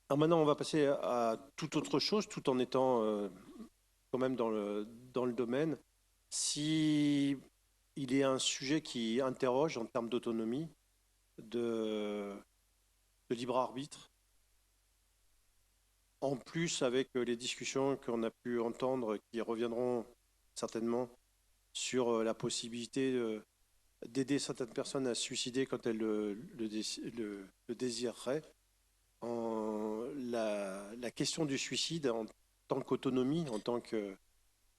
Alors maintenant, on va passer à toute autre chose, tout en étant quand même dans le domaine. Si il est un sujet qui interroge en termes d'autonomie, de, de libre arbitre, en plus avec les discussions qu'on a pu entendre qui reviendront certainement sur la possibilité d'aider certaines personnes à se suicider quand elles le désireraient. La question du suicide en tant qu'autonomie, en tant que,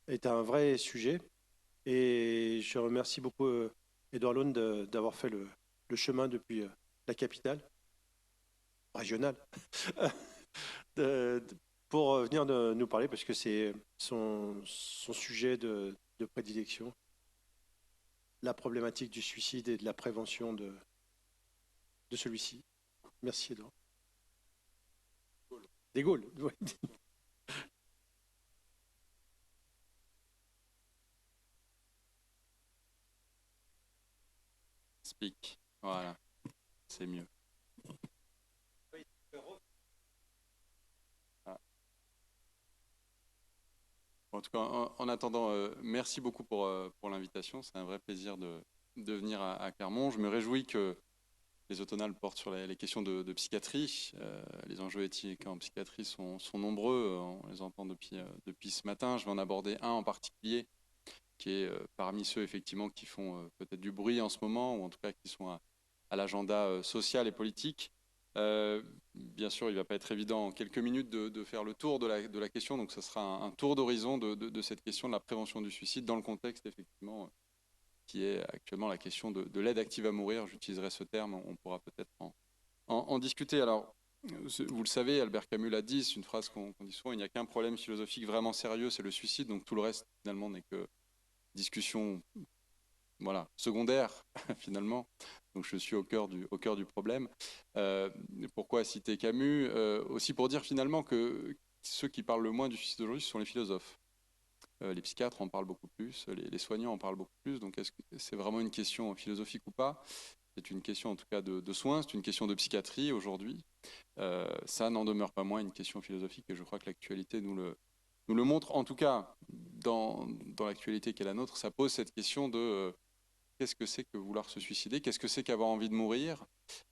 est un vrai sujet. Et je remercie beaucoup Edouard Lone d'avoir fait le chemin depuis la capitale régionale de- pour venir nous parler parce que c'est son sujet de prédilection, la problématique du suicide et de la prévention de celui-ci. Merci Edouard. Des Gaules. Ouais. Speak. Voilà, c'est mieux. Ah. En tout cas, en attendant, merci beaucoup pour l'invitation. C'est un vrai plaisir de venir à Clermont. Je me réjouis que les automnales portent sur les questions de psychiatrie. Les enjeux éthiques en psychiatrie sont nombreux. On les entend depuis ce matin. Je vais en aborder un en particulier qui est parmi ceux effectivement qui font peut-être du bruit en ce moment, ou en tout cas qui sont à l'agenda social et politique. Bien sûr, il ne va pas être évident en quelques minutes de faire le tour de la question, donc ce sera un tour d'horizon de cette question de la prévention du suicide dans le contexte effectivement qui est actuellement la question de l'aide active à mourir. J'utiliserai ce terme, on pourra peut-être en discuter. Alors, vous le savez, Albert Camus l'a dit, c'est une phrase qu'on dit souvent, il n'y a qu'un problème philosophique vraiment sérieux, c'est le suicide, donc tout le reste finalement n'est que discussion, voilà, secondaire finalement. Donc je suis au cœur du problème. Pourquoi citer Camus aussi pour dire finalement que ceux qui parlent le moins du suicide aujourd'hui, ce sont les philosophes. Les psychiatres en parlent beaucoup plus, les soignants en parlent beaucoup plus. Donc est-ce que c'est vraiment une question philosophique ou pas? C'est une question en tout cas de soins, c'est une question de psychiatrie aujourd'hui. Ça n'en demeure pas moins une question philosophique et je crois que l'actualité nous le montre. En tout cas, dans l'actualité qui est la nôtre, ça pose cette question de qu'est-ce que c'est que vouloir se suicider, qu'est-ce que c'est qu'avoir envie de mourir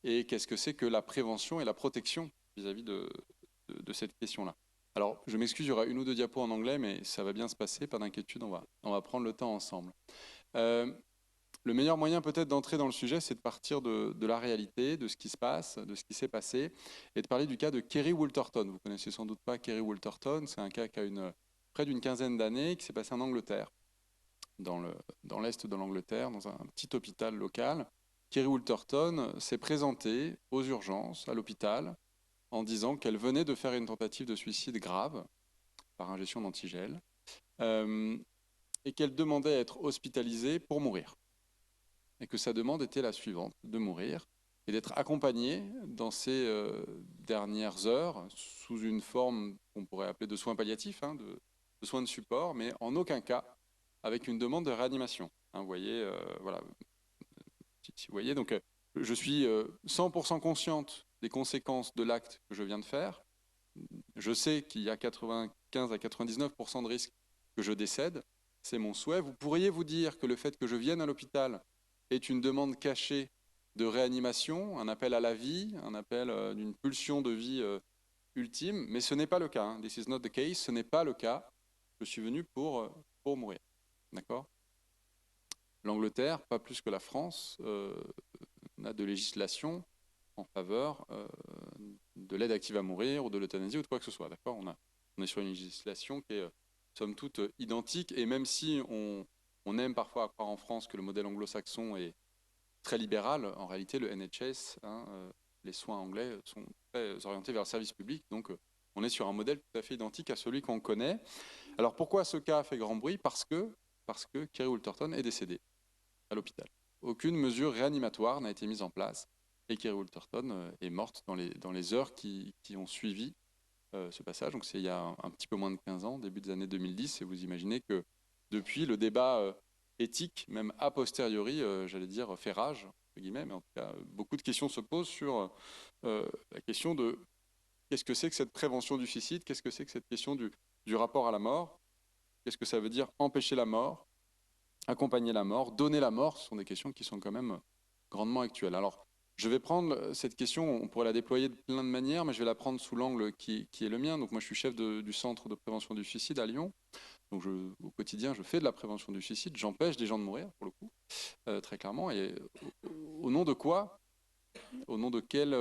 et qu'est-ce que c'est que la prévention et la protection vis-à-vis de cette question-là. Alors, je m'excuse, il y aura une ou deux diapos en anglais, mais ça va bien se passer, pas d'inquiétude, on va prendre le temps ensemble. Euh, le meilleur moyen peut-être d'entrer dans le sujet, c'est de partir de la réalité, de ce qui se passe, de ce qui s'est passé, et de parler du cas de Kerry Wolterton. Vous connaissez sans doute pas Kerry Wolterton, c'est un cas qui a près d'une quinzaine d'années, qui s'est passé en Angleterre, dans l'est de l'Angleterre, dans un petit hôpital local. Kerry Wolterton s'est présentée aux urgences à l'hôpital en disant qu'elle venait de faire une tentative de suicide grave par ingestion d'antigel euh, et qu'elle demandait à être hospitalisée pour mourir et que sa demande était la suivante, de mourir et d'être accompagnée dans ces dernières heures sous une forme qu'on pourrait appeler de soins palliatifs, hein, de soins de support, mais en aucun cas avec une demande de réanimation. Hein, vous voyez, voilà, si vous voyez, donc je suis 100% consciente des conséquences de l'acte que je viens de faire. Je sais qu'il y a 95 à 99% de risques que je décède. C'est mon souhait. Vous pourriez vous dire que le fait que je vienne à l'hôpital est une demande cachée de réanimation, un appel à la vie, un appel d'une pulsion de vie ultime, mais ce n'est pas le cas. Hein. This is not the case. Ce n'est pas le cas. Je suis venu pour mourir. D'accord? L'Angleterre, pas plus que la France, a de législation en faveur de l'aide active à mourir ou de l'euthanasie ou de quoi que ce soit. D'accord, on est sur une législation qui est, somme toute, identique. Et même si on aime parfois croire en France que le modèle anglo-saxon est très libéral, en réalité, le NHS, hein, les soins anglais, sont très orientés vers le service public. Donc, on est sur un modèle tout à fait identique à celui qu'on connaît. Alors, pourquoi ce cas fait grand bruit? Parce que Kerry Wolterton est décédé à l'hôpital. Aucune mesure réanimatoire n'a été mise en place et Kerry Wolterton est morte dans les heures qui ont suivi ce passage. Donc c'est il y a un petit peu moins de 15 ans, début des années 2010, et vous imaginez que depuis, le débat éthique, même a posteriori, j'allais dire, fait rage, entre guillemets, mais en tout cas, beaucoup de questions se posent sur la question de Qu'est-ce que c'est que cette prévention du suicide? Qu'est-ce que c'est que cette question du rapport à la mort? Qu'est-ce que ça veut dire empêcher la mort, accompagner la mort, donner la mort? Ce sont des questions qui sont quand même grandement actuelles. Alors, je vais prendre cette question, on pourrait la déployer de plein de manières, mais je vais la prendre sous l'angle qui est le mien. Donc moi, je suis chef du centre de prévention du suicide à Lyon. Donc au quotidien, je fais de la prévention du suicide, j'empêche des gens de mourir, pour le coup, très clairement. Et au nom de quoi? Au nom de quels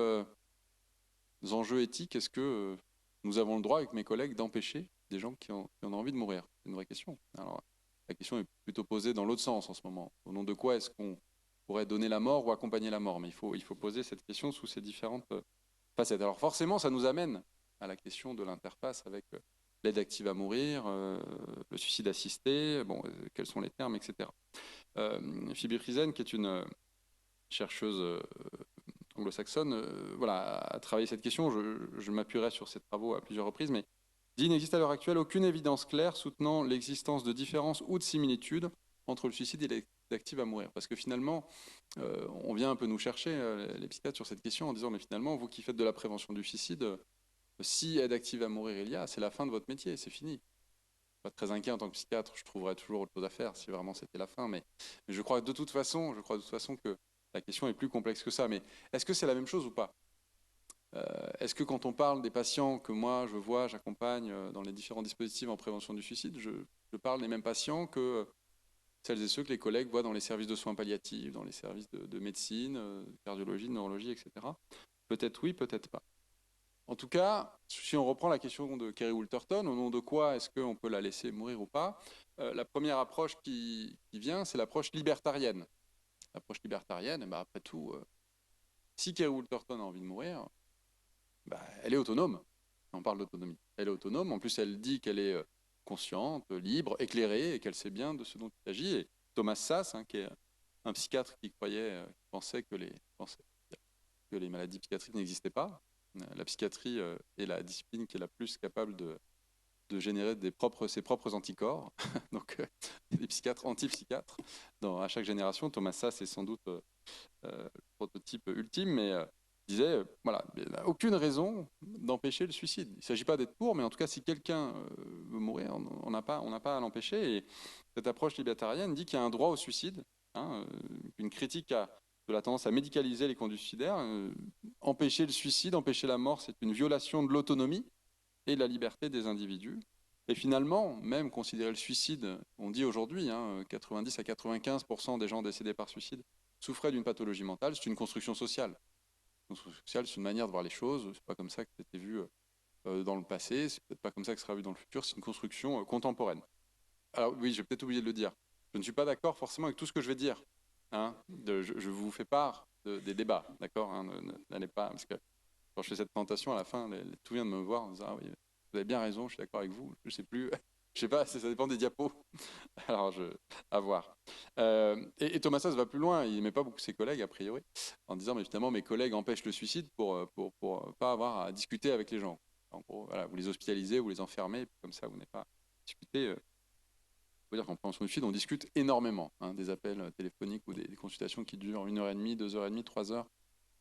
enjeux éthiques est-ce que nous avons le droit, avec mes collègues, d'empêcher des gens qui en ont envie de mourir? C'est une vraie question. Alors, la question est plutôt posée dans l'autre sens en ce moment. Au nom de quoi est-ce qu'on pourrait donner la mort ou accompagner la mort? Mais il faut poser cette question sous ces différentes facettes. Alors forcément, ça nous amène à la question de l'interface avec l'aide active à mourir, le suicide assisté, bon, quels sont les termes, etc. Phoebe Friesen, qui est une chercheuse anglo-saxonne, voilà, a travaillé cette question. Je m'appuierai sur ses travaux à plusieurs reprises, mais dit: il n'existe à l'heure actuelle aucune évidence claire soutenant l'existence de différences ou de similitudes entre le suicide et l'aide active à mourir. Parce que finalement, on vient un peu nous chercher, les psychiatres, sur cette question en disant: mais finalement, vous qui faites de la prévention du suicide, si aide active à mourir il y a, c'est la fin de votre métier, c'est fini. Pas très inquiet en tant que psychiatre, je trouverais toujours autre chose à faire si vraiment c'était la fin. Mais je crois de toute façon que la question est plus complexe que ça. Mais est-ce que c'est la même chose ou pas? Est-ce que quand on parle des patients que moi je vois, j'accompagne dans les différents dispositifs en prévention du suicide, je parle des mêmes patients que celles et ceux que les collègues voient dans les services de soins palliatifs, dans les services de médecine, de cardiologie, de neurologie, etc. Peut-être oui, peut-être pas. En tout cas, si on reprend la question de Kerry Wolterton, au nom de quoi est-ce qu'on peut la laisser mourir ou pas? La première approche qui vient, c'est l'approche libertarienne. L'approche libertarienne, bah, après tout, si Kerry Wolterton a envie de mourir, bah, elle est autonome. On parle d'autonomie. Elle est autonome. En plus, elle dit qu'elle est consciente, libre, éclairée, et qu'elle sait bien de ce dont il s'agit. Et Thomas Sass, qui est un psychiatre qui pensait que les maladies psychiatriques n'existaient pas. La psychiatrie est la discipline qui est la plus capable de générer ses propres anticorps. Donc, des psychiatres anti-psychiatres à chaque génération. Thomas Sass est sans doute le prototype ultime, mais disait, voilà, il n'y a aucune raison d'empêcher le suicide. Il ne s'agit pas d'être pour, mais en tout cas, si quelqu'un veut mourir, on n'a pas à l'empêcher. Et cette approche libertarienne dit qu'il y a un droit au suicide, une critique de la tendance à médicaliser les conduites suicidaires. Empêcher le suicide, empêcher la mort, c'est une violation de l'autonomie et de la liberté des individus. Et finalement, même considérer le suicide, on dit aujourd'hui, 90 à 95% des gens décédés par suicide souffraient d'une pathologie mentale. C'est une construction sociale. Une construction sociale, c'est une manière de voir les choses. C'est pas comme ça que c'était vu dans le passé. C'est peut-être pas comme ça que ce sera vu dans le futur. C'est une construction contemporaine. Alors oui, j'ai peut-être oublié de le dire. Je ne suis pas d'accord forcément avec tout ce que je vais dire. Je vous fais part des débats, d'accord, n'allez pas, parce que quand je fais cette présentation, à la fin, tout vient de me voir en disant: ah oui, vous avez bien raison, je suis d'accord avec vous. Je sais plus, je sais pas, ça dépend des diapos. Alors, à voir. Et Thomas Sass va plus loin. Il n'aimait pas beaucoup ses collègues, a priori, en disant: mais finalement, mes collègues empêchent le suicide pour pas avoir à discuter avec les gens. En gros, voilà, vous les hospitalisez, vous les enfermez, comme ça, vous n'avez pas à discuter. Il faut dire qu'en prévention du suicide, on discute énormément, des appels téléphoniques ou des consultations qui durent 1h30, 2h30, 3 heures.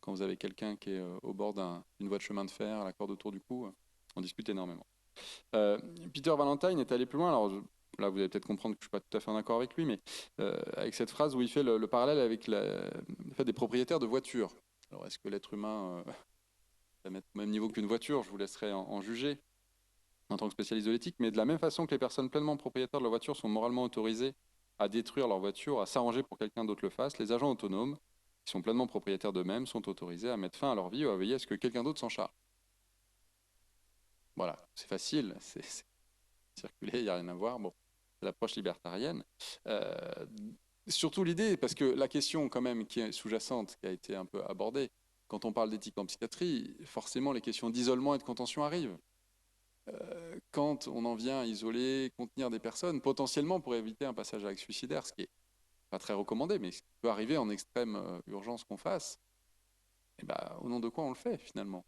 Quand vous avez quelqu'un qui est au bord d'une voie de chemin de fer, à la corde autour du cou, on discute énormément. Peter Valentine est allé plus loin. Alors là, vous allez peut-être comprendre que je ne suis pas tout à fait en accord avec lui, mais avec cette phrase où il fait le parallèle avec le fait des propriétaires de voitures. Alors, est-ce que l'être humain va mettre au même niveau qu'une voiture? Je vous laisserai en juger en tant que spécialiste de l'éthique, mais de la même façon que les personnes pleinement propriétaires de leur voiture sont moralement autorisées à détruire leur voiture, à s'arranger pour que quelqu'un d'autre le fasse, les agents autonomes, qui sont pleinement propriétaires d'eux-mêmes, sont autorisés à mettre fin à leur vie ou à veiller à ce que quelqu'un d'autre s'en charge. Voilà, c'est facile, c'est circuler, il n'y a rien à voir. Bon, c'est l'approche libertarienne. Surtout l'idée, parce que la question quand même qui est sous-jacente, qui a été un peu abordée, quand on parle d'éthique en psychiatrie, forcément les questions d'isolement et de contention arrivent. Quand on en vient à isoler, contenir des personnes, potentiellement pour éviter un passage à l'acte suicidaire, ce qui n'est pas très recommandé, mais ce qui peut arriver en extrême urgence qu'on fasse, et ben, au nom de quoi on le fait finalement?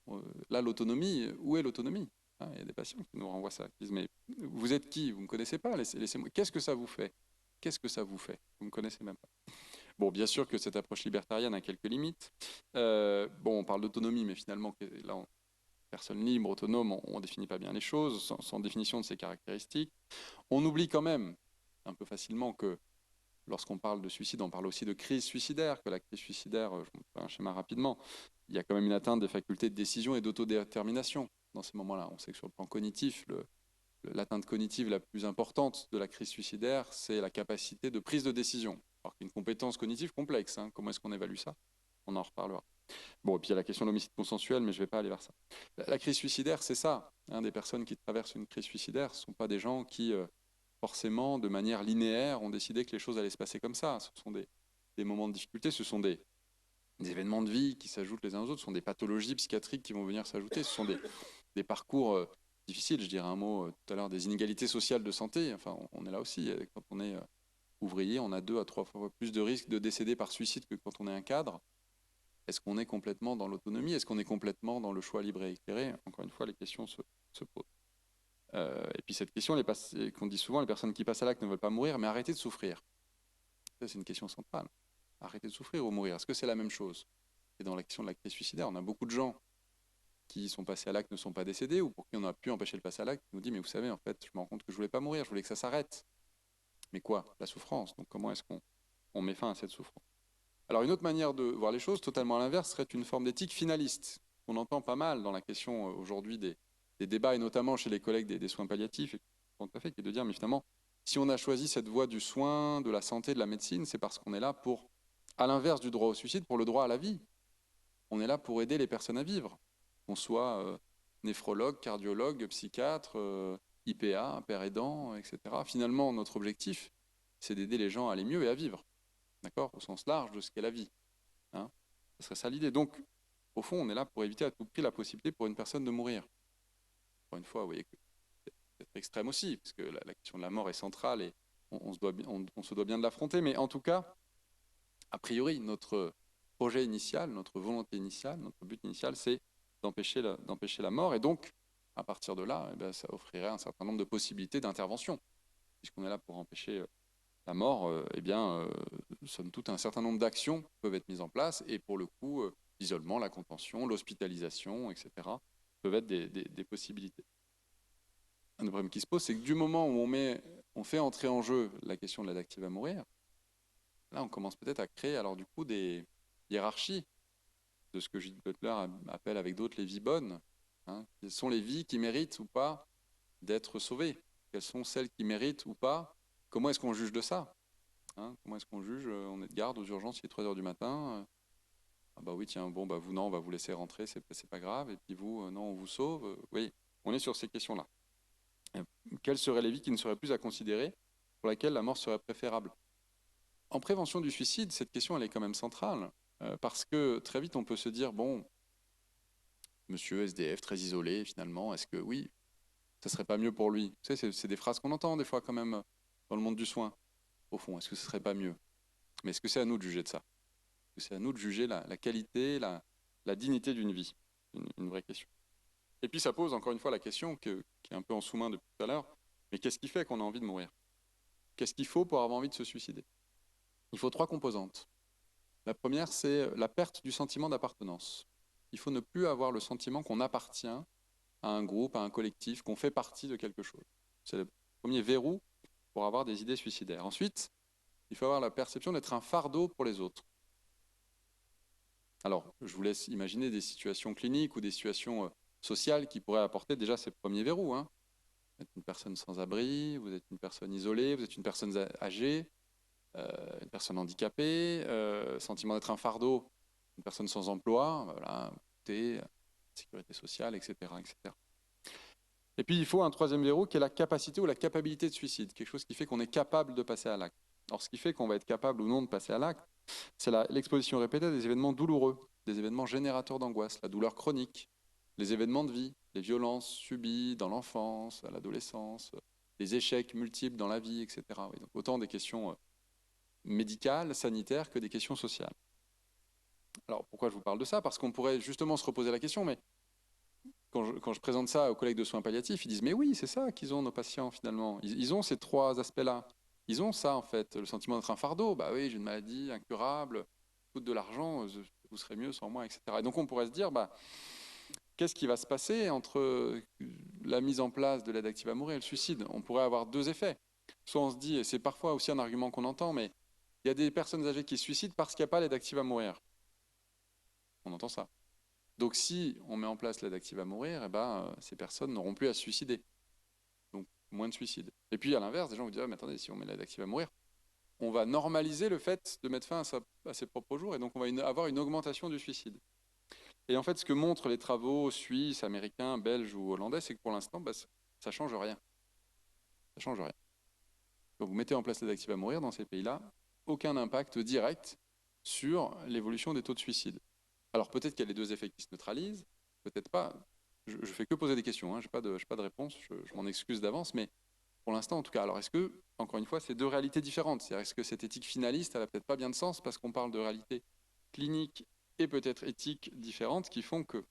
Là, l'autonomie, où est l'autonomie? Il y a des patients qui nous renvoient ça, qui disent: mais vous êtes qui? Vous ne me connaissez pas, laissez-moi. Qu'est-ce que ça vous fait? Qu'est-ce que ça vous fait? Vous ne me connaissez même pas. Bon, bien sûr que cette approche libertarienne a quelques limites. Bon, on parle d'autonomie, mais finalement, là, personne libre, autonome, on ne définit pas bien les choses, sans définition de ses caractéristiques. On oublie quand même, un peu facilement, que lorsqu'on parle de suicide, on parle aussi de crise suicidaire, que la crise suicidaire, je vous fais un schéma rapidement, il y a quand même une atteinte des facultés de décision et d'autodétermination dans ces moments-là. On sait que sur le plan cognitif, l'atteinte cognitive la plus importante de la crise suicidaire, c'est la capacité de prise de décision. Alors qu'une compétence cognitive complexe, hein, comment est-ce qu'on évalue ça? On en reparlera. Bon, et puis il y a la question de l'homicide consensuel, mais je ne vais pas aller vers ça. La crise suicidaire, c'est ça. Hein, des personnes qui traversent une crise suicidaire ne sont pas des gens qui, forcément, de manière linéaire, ont décidé que les choses allaient se passer comme ça. Ce sont des moments de difficulté, ce sont des événements de vie qui s'ajoutent les uns aux autres, ce sont des pathologies psychiatriques qui vont venir s'ajouter, ce sont des parcours difficiles, je dirais un mot tout à l'heure, des inégalités sociales de santé. Enfin, on est là aussi. Quand on est ouvrier, on a 2 à 3 fois plus de risques de décéder par suicide que quand on est un cadre. Est-ce qu'on est complètement dans l'autonomie? Est-ce qu'on est complètement dans le choix libre et éclairé? Encore une fois, les questions se posent. Et puis cette question qu'on dit souvent, les personnes qui passent à l'acte ne veulent pas mourir, mais arrêter de souffrir. Ça, c'est une question centrale. Arrêter de souffrir ou mourir, est-ce que c'est la même chose? Et dans la question de la crise suicidaire, on a beaucoup de gens qui sont passés à l'acte ne sont pas décédés, ou pour qui on a pu empêcher le passage à l'acte, qui nous dit, mais vous savez, en fait, je me rends compte que je voulais pas mourir, je voulais que ça s'arrête. Mais quoi? La souffrance. Donc comment est-ce qu'on met fin à cette souffrance? Alors une autre manière de voir les choses, totalement à l'inverse, serait une forme d'éthique finaliste. On entend pas mal dans la question aujourd'hui des débats, et notamment chez les collègues des soins palliatifs, et tout à fait, qui est de dire, mais finalement, si on a choisi cette voie du soin, de la santé, de la médecine, c'est parce qu'on est là pour, à l'inverse du droit au suicide, pour le droit à la vie. On est là pour aider les personnes à vivre, qu'on soit néphrologue, cardiologue, psychiatre, IPA, père aidant, etc. Finalement, notre objectif, c'est d'aider les gens à aller mieux et à vivre, d'accord, au sens large de ce qu'est la vie. Hein, ce serait ça l'idée. Donc, au fond, on est là pour éviter à tout prix la possibilité pour une personne de mourir. Encore une fois, vous voyez que c'est extrême aussi, parce que la question de la mort est centrale et on se doit bien de l'affronter. Mais en tout cas, a priori, notre projet initial, notre volonté initiale, notre but initial, c'est d'empêcher la mort. Et donc, à partir de là, eh bien, ça offrirait un certain nombre de possibilités d'intervention. Puisqu'on est là pour empêcher la mort, eh bien, somme toute, un certain nombre d'actions peuvent être mises en place. Et pour le coup, l'isolement, la contention, l'hospitalisation, etc., peuvent être des possibilités. Un problème qui se pose, c'est que du moment où on fait entrer en jeu la question de l'aide active à mourir, là, on commence peut-être à créer alors du coup des hiérarchies de ce que Judith Butler appelle avec d'autres les vies bonnes. Hein. Quelles sont les vies qui méritent ou pas d'être sauvées? Quelles sont celles qui méritent ou pas? Comment est-ce qu'on juge de ça? Hein, comment est-ce qu'on juge? On est de garde aux urgences, il est 3 heures du matin. Ah bah oui, tiens, bon, bah vous, non, on va vous laisser rentrer, c'est pas grave. Et puis vous, non, on vous sauve. Oui, on est sur ces questions-là. Quelles seraient les vies qui ne seraient plus à considérer, pour lesquelles la mort serait préférable? En prévention du suicide, cette question, elle est quand même centrale, parce que très vite, on peut se dire, bon, monsieur SDF, très isolé, finalement, est-ce que oui, ça serait pas mieux pour lui? Vous savez, c'est des phrases qu'on entend des fois quand même dans le monde du soin. Au fond, est-ce que ce serait pas mieux? Mais est-ce que c'est à nous de juger de ça? Est-ce que c'est à nous de juger la qualité, la dignité d'une vie? Une vraie question. Et puis ça pose encore une fois la question qui est un peu en sous-main depuis tout à l'heure, mais qu'est-ce qui fait qu'on a envie de mourir? Qu'est-ce qu'il faut pour avoir envie de se suicider? Il faut 3 composantes. La première, c'est la perte du sentiment d'appartenance. Il faut ne plus avoir le sentiment qu'on appartient à un groupe, à un collectif, qu'on fait partie de quelque chose. C'est le premier verrou pour avoir des idées suicidaires. Ensuite, il faut avoir la perception d'être un fardeau pour les autres. Alors, je vous laisse imaginer des situations cliniques ou des situations sociales qui pourraient apporter déjà ces premiers verrous. Hein. Vous êtes une personne sans abri, vous êtes une personne isolée, vous êtes une personne âgée, une personne handicapée, sentiment d'être un fardeau, une personne sans emploi, voilà, sécurité sociale, etc., etc. Et puis il faut un troisième verrou qui est la capacité ou la capacité de suicide, quelque chose qui fait qu'on est capable de passer à l'acte. Alors ce qui fait qu'on va être capable ou non de passer à l'acte, c'est l'exposition répétée à des événements douloureux, des événements générateurs d'angoisse, la douleur chronique, les événements de vie, les violences subies dans l'enfance, à l'adolescence, les échecs multiples dans la vie, etc. Oui, donc autant des questions médicales, sanitaires, que des questions sociales. Alors pourquoi je vous parle de ça? Parce qu'on pourrait justement se reposer la question, mais quand je présente ça aux collègues de soins palliatifs, ils disent « mais oui, c'est ça qu'ils ont, nos patients, finalement. Ils ont ces 3 aspects-là. Ils ont ça, en fait, le sentiment d'être un fardeau. Bah oui, j'ai une maladie incurable, coûte de l'argent, vous serez mieux sans moi, etc. » Et donc on pourrait se dire, bah, qu'est-ce qui va se passer entre la mise en place de l'aide active à mourir et le suicide? On pourrait avoir deux effets. Soit on se dit, et c'est parfois aussi un argument qu'on entend, mais il y a des personnes âgées qui se suicident parce qu'il n'y a pas l'aide active à mourir. On entend ça. Donc si on met en place l'aide active à mourir, eh ben, ces personnes n'auront plus à se suicider. Donc moins de suicides. Et puis à l'inverse, des gens vous disent, ah, mais attendez, si on met l'aide active à mourir, on va normaliser le fait de mettre fin à ses propres jours, et donc on va avoir une augmentation du suicide. Et en fait, ce que montrent les travaux suisses, américains, belges ou hollandais, c'est que pour l'instant, ça ne change rien. Ça change rien. Quand vous mettez en place l'aide active à mourir dans ces pays-là, aucun impact direct sur l'évolution des taux de suicide. Alors peut-être qu'il y a les deux effets qui se neutralisent, peut-être pas. Je ne fais que poser des questions, hein. Je n'ai pas de réponse, je m'en excuse d'avance, mais pour l'instant en tout cas. Alors est-ce que, encore une fois, c'est deux réalités différentes? C'est-à-dire est-ce que cette éthique finaliste, elle n'a peut-être pas bien de sens parce qu'on parle de réalités cliniques et peut-être éthiques différentes qui font que,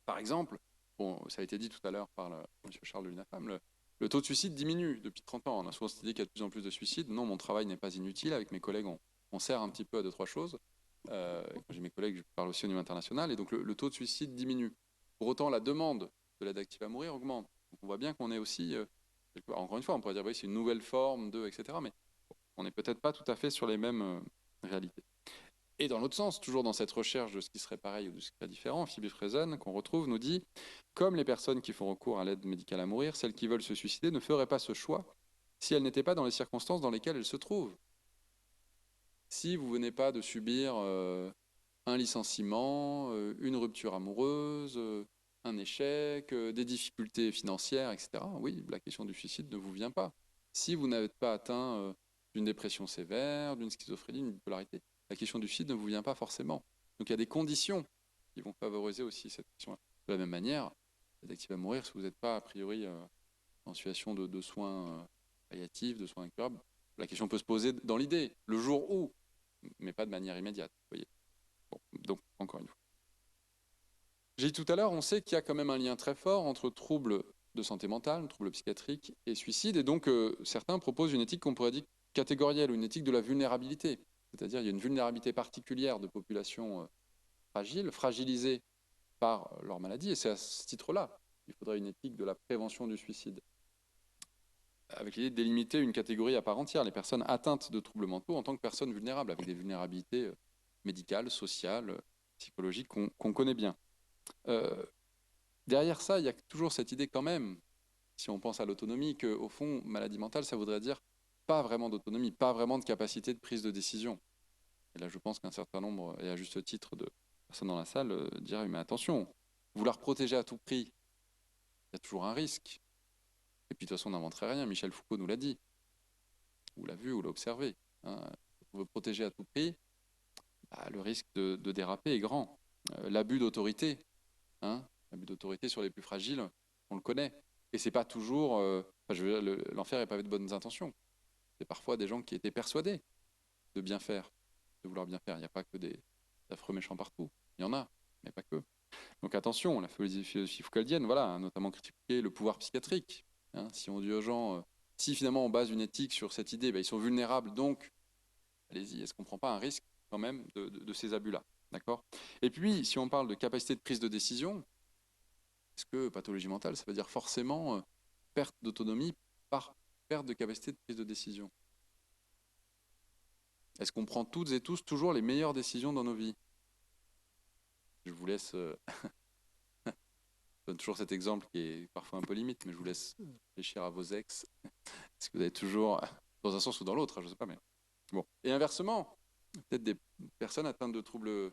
par exemple, bon, ça a été dit tout à l'heure par M. Charles de l'UNAFAM, le taux de suicide diminue depuis 30 ans. On a souvent cette idée qu'il y a de plus en plus de suicides. Non, mon travail n'est pas inutile. Avec mes collègues, on sert un petit peu à deux, trois choses. Quand j'ai mes collègues, je parle aussi au niveau international. Et donc, le taux de suicide diminue. Pour autant, la demande de l'aide active à mourir augmente. Donc, on voit bien qu'on est aussi... encore une fois, on pourrait dire, oui, c'est une nouvelle forme de, etc. Mais on n'est peut-être pas tout à fait sur les mêmes réalités. Et dans l'autre sens, toujours dans cette recherche de ce qui serait pareil ou de ce qui serait différent, Phoebe Frazen, qu'on retrouve, nous dit « Comme les personnes qui font recours à l'aide médicale à mourir, celles qui veulent se suicider ne feraient pas ce choix si elles n'étaient pas dans les circonstances dans lesquelles elles se trouvent. Si vous venez pas de subir un licenciement, une rupture amoureuse, un échec, des difficultés financières, etc., oui, la question du suicide ne vous vient pas. Si vous n'avez pas atteint d'une dépression sévère, d'une schizophrénie, d'une bipolarité, la question du suicide ne vous vient pas forcément. Donc il y a des conditions qui vont favoriser aussi cette question-là. De la même manière, l'aide active à mourir, si vous n'êtes pas a priori en situation de soins palliatifs, de soins incurables, la question peut se poser dans l'idée, le jour où, mais pas de manière immédiate. Vous voyez. Bon, donc, encore une fois. J'ai dit tout à l'heure, on sait qu'il y a quand même un lien très fort entre troubles de santé mentale, troubles psychiatriques et suicide, et donc certains proposent une éthique qu'on pourrait dire catégorielle, ou une éthique de la vulnérabilité. C'est-à-dire qu'il y a une vulnérabilité particulière de populations fragiles, fragilisées par leur maladie, et c'est à ce titre-là qu'il faudrait une éthique de la prévention du suicide, avec l'idée de délimiter une catégorie à part entière, les personnes atteintes de troubles mentaux en tant que personnes vulnérables, avec des vulnérabilités médicales, sociales, psychologiques qu'on connaît bien. Derrière ça, il y a toujours cette idée quand même, si on pense à l'autonomie, qu'au fond, maladie mentale, ça voudrait dire pas vraiment d'autonomie, pas vraiment de capacité de prise de décision. Et là, je pense qu'un certain nombre, et à juste titre, de personnes dans la salle diraient, mais attention, vouloir protéger à tout prix, il y a toujours un risque. Et puis de toute façon, on n'inventerait rien, Michel Foucault nous l'a dit, ou l'a vu, ou l'a observé. Hein. On veut protéger à tout prix, le risque de déraper est grand. L'abus d'autorité, hein, l'abus d'autorité sur les plus fragiles, on le connaît. Et c'est pas toujours... l'enfer est pavé de bonnes intentions. C'est parfois des gens qui étaient persuadés de bien faire, de vouloir bien faire. Il n'y a pas que des affreux méchants partout. Il y en a, mais pas que. Donc attention, la philosophie foucaldienne, voilà, a notamment critiqué le pouvoir psychiatrique. Hein, si on dit aux gens, si finalement on base une éthique sur cette idée, ils sont vulnérables, donc allez-y, est-ce qu'on ne prend pas un risque quand même de ces abus-là? D'accord. Et puis, si on parle de capacité de prise de décision, est-ce que pathologie mentale, ça veut dire forcément perte d'autonomie par perte de capacité de prise de décision? Est-ce qu'on prend toutes et tous toujours les meilleures décisions dans nos vies? Je vous laisse... je donne toujours cet exemple qui est parfois un peu limite, mais je vous laisse réfléchir à vos ex. Est-ce que vous avez toujours, dans un sens ou dans l'autre, je ne sais pas, mais... Bon. Et inversement, peut-être des personnes atteintes de troubles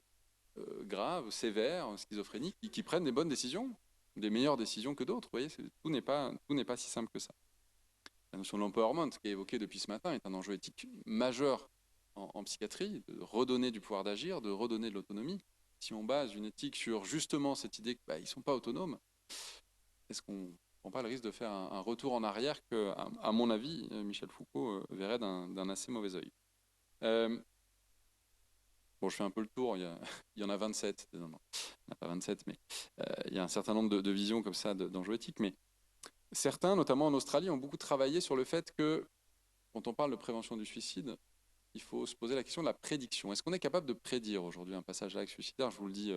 graves, sévères, schizophréniques, qui prennent des bonnes décisions, des meilleures décisions que d'autres. Vous voyez, tout n'est pas si simple que ça. La notion de l'empowerment, qui est évoquée depuis ce matin, est un enjeu éthique majeur en psychiatrie, de redonner du pouvoir d'agir, de redonner de l'autonomie. Si on base une éthique sur justement cette idée qu'ils ne sont pas autonomes, est-ce qu'on ne prend pas le risque de faire un retour en arrière que, à mon avis, Michel Foucault verrait d'un assez mauvais œil? Bon, je fais un peu le tour, il y en a 27, non, il n'y en a pas 27, mais il y a un certain nombre de visions comme ça d'enjeux éthiques, mais certains, notamment en Australie, ont beaucoup travaillé sur le fait que, quand on parle de prévention du suicide, il faut se poser la question de la prédiction. Est-ce qu'on est capable de prédire aujourd'hui un passage à l'acte suicidaire? Je vous le dis